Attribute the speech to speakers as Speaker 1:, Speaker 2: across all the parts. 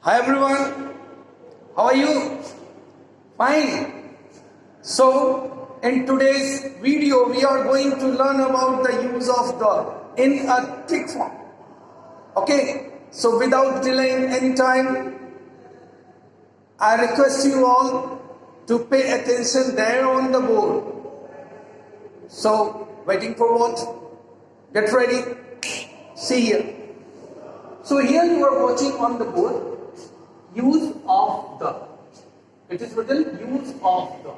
Speaker 1: Hi everyone, how are you? Fine. So, in today's video, we are going to learn about the use of the in a tick form. Okay, so without delaying any time, I request you all to pay attention there on the board. So, waiting for what? Get ready. See here. So here you are watching on the board use of the. It is written use of the.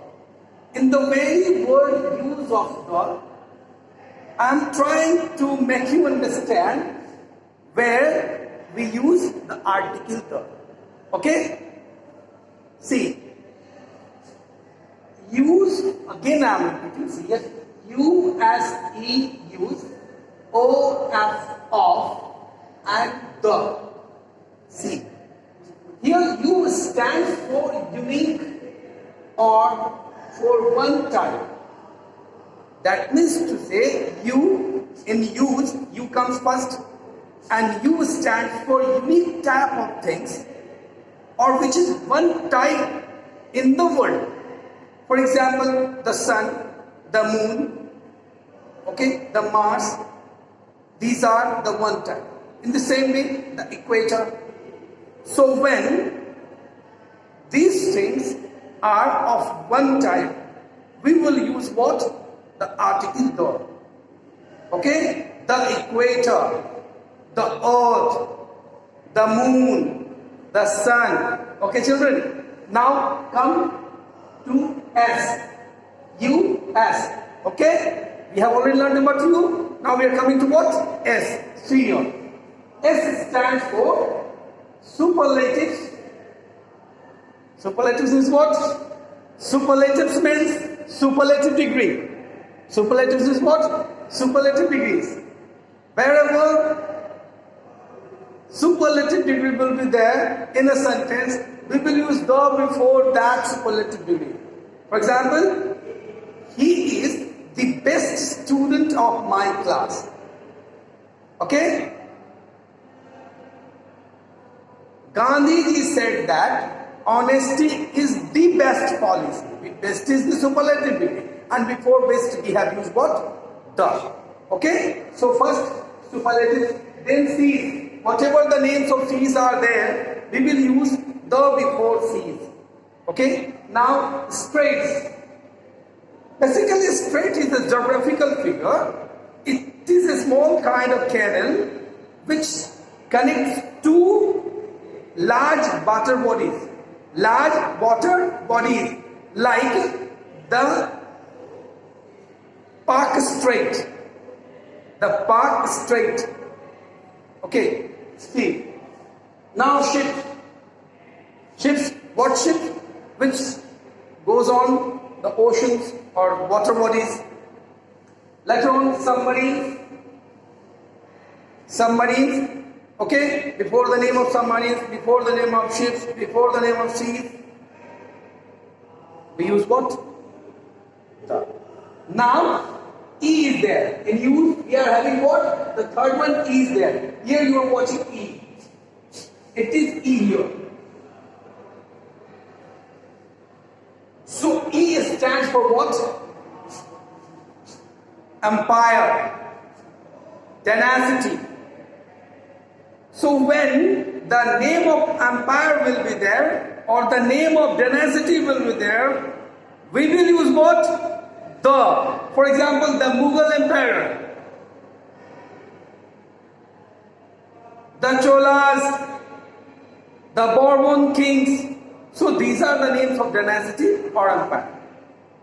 Speaker 1: In the very word use of the, I am trying to make you understand where we use the article the. Okay? See. Use, again I am repeating, see here. U as E use, O as of, and the. See. Here U stands for unique or for one type. That means to say U in use, U comes first, and U stands for unique type of things or which is one type in the world. For example, the sun, the moon, okay, the Mars, these are the one type. In the same way, the equator. So when these things are of one type, we will use what? The article the. Okay? The equator, the earth, the moon, the sun. Okay, children? Now come to S. U, S. Okay? We have already learned about U. Now we are coming to what? S. See here. S stands for superlatives. Superlatives is what? Superlatives means superlative degree. Superlatives is what? Superlative degrees. Wherever superlative degree will be there in a sentence, we will use the before that superlative degree. For example, he is the best student of my class. Okay? Gandhiji said that honesty is the best policy. Best is the superlative degree. And before best we have used what? The. Okay? So first superlative, then C's. Whatever the names of C's are there, we will use the before C's. Okay? Now straits. Basically straight is a geographical figure. It is a small kind of canal which connects two large water bodies. Large water bodies like the Park Strait. The Park Strait. Okay, see. Now ship. Ships, what ship? Which goes on the oceans or water bodies. Later on submarines. Submarines. Okay, before the name of submarines, before the name of ships, before the name of seas, we use what? The. Now, E is there. In use, we are having what? The third one, E is there. Here you are watching E. It is E here. So, E stands for what? Empire. Tenacity. So when the name of empire will be there or the name of dynasty will be there, we will use what? The. For example, the Mughal Emperor, the Cholas, the Bourbon kings. So these are the names of dynasty or empire.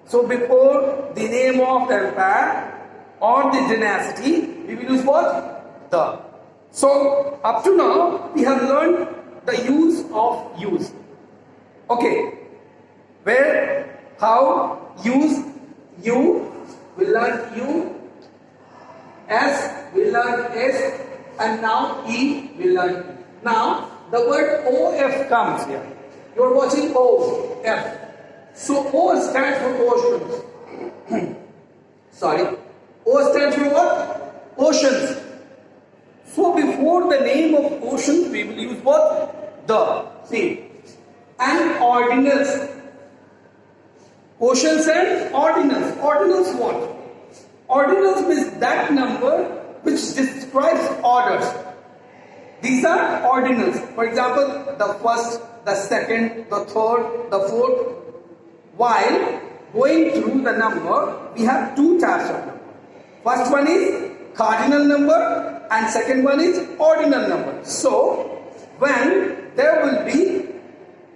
Speaker 1: So before the name of the empire or the dynasty, we will use what? The. So, up to now, we have learned the use of use. Okay. Where, how, use, U, we learn U, S, we learn S, and now E, we learn E. Now, the word OF comes here. You are watching O, F. So, O stands for oceans. Sorry. O stands for what? Oceans. So before the name of ocean, we will use what? the. See. And ordinals. Quotients and ordinals. Ordinals what? Ordinals means that number which describes orders. These are ordinals. For example, the first, the second, the third, the fourth. While going through the number, we have two types of number. First one is cardinal number and second one is ordinal number. So, when there will be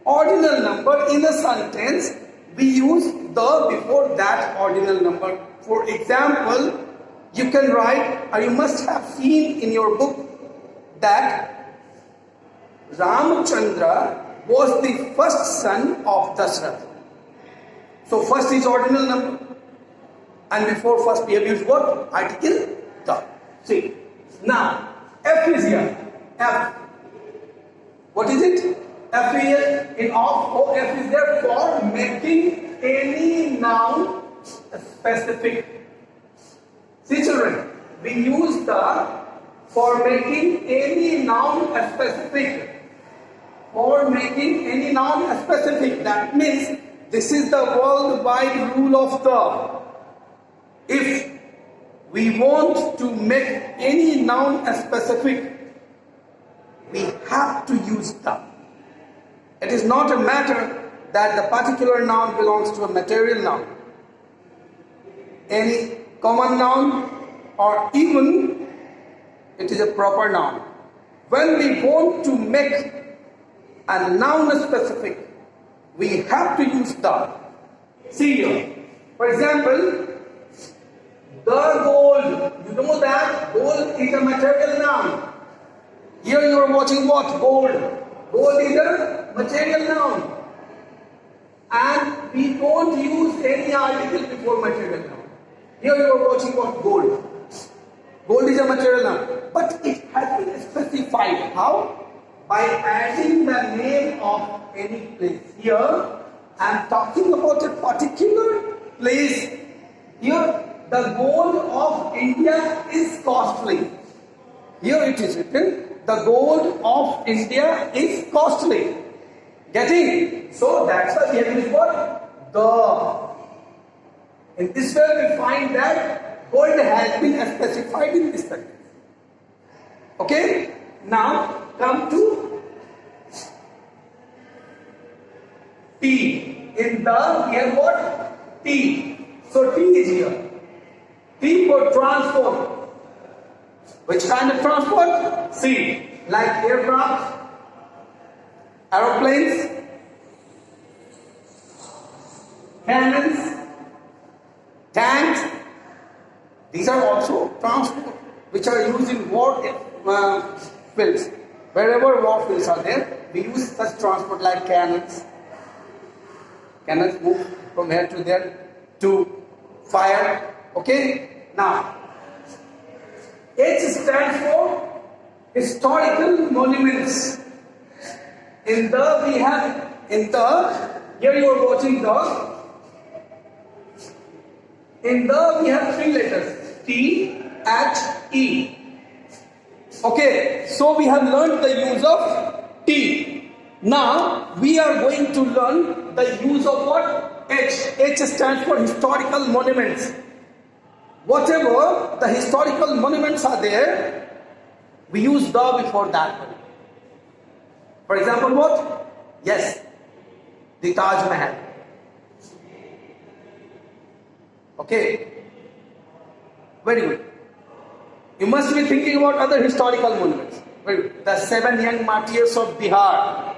Speaker 1: ordinal number in a sentence, we use the before that ordinal number. For example, you can write, or you must have seen in your book, that Ramchandra was the first son of Dasrath. So first is ordinal number, and before first we have used what? Article the. See, now F is here. F. What is it? F is here in of. F is there for making any noun specific. See children, we use the for making any noun specific. For making any noun specific. That means this is the worldwide rule of the. If we want to make any noun specific, we have to use the. It is not a matter that the particular noun belongs to a material noun. Any common noun or even it is a proper noun. When we want to make a noun specific, we have to use the. See here. For example, the gold. You know that gold is a material noun. Here you are watching what? Gold. Gold is a material noun. And we don't use any article before material noun. Here you are watching what? Gold. Gold is a material noun. But it has been specified. How? By adding the name of any place. Here I am talking about a particular place. Here the gold of India is costly. Here it is written, the gold of India is costly. Getting? So that's why here is what? The. In this way we find that gold has been specified in this sentence. Okay? Now come to T. In the, we have what? T. So T is here. T for transport. Which kind of transport? C. Like aircraft, aeroplanes, cannons, tanks. These are also transport which are used in war fields. Wherever war fields are there, we use such transport like cannons. Cannons move from here to there to fire. Okay? Now, H stands for historical monuments. In the, we have, in the, here you are watching the. In the, we have three letters. T, H, E. Okay, so we have learned the use of T. Now, we are going to learn the use of what? H. H stands for historical monuments. Whatever the historical monuments are there, we use the before that one. For example, what? Yes, the Taj Mahal. Okay, very good. You must be thinking about other historical monuments. Very good. The 7 young martyrs of Bihar.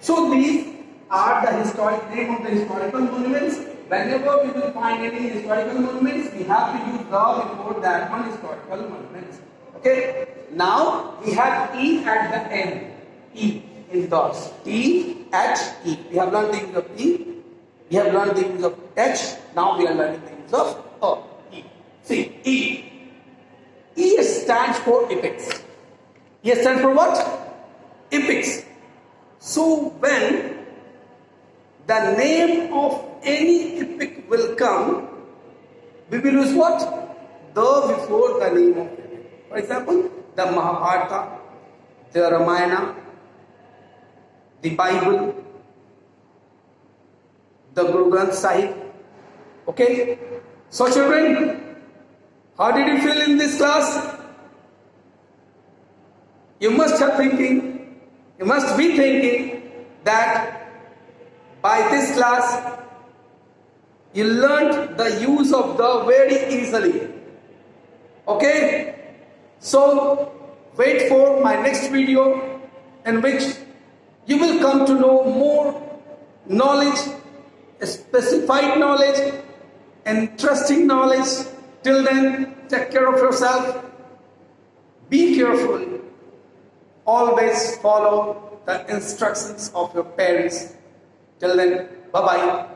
Speaker 1: So these are the historic name of the historical monuments. Whenever we will find any historical monuments, we have to use the before that one historical monuments. Okay. Now we have E at the end. E in the T, H, E. We have learned the use of E. We have learned the use of H. Now we are learning the use of E. See, E. E stands for epics. E stands for what? Epics. So when the name of any epic will come, we will use what? The before the name of epic. For example, the Mahabharata, the Ramayana, the Bible, the Guru Granth Sahib. Okay? So children, how did you feel in this class? You must be thinking that by this class you learned the use of the very easily. Okay? So wait for my next video in which you will come to know more knowledge, specified knowledge, interesting knowledge. Till then, take care of yourself. Be careful. Always follow the instructions of your parents. Till then, bye-bye.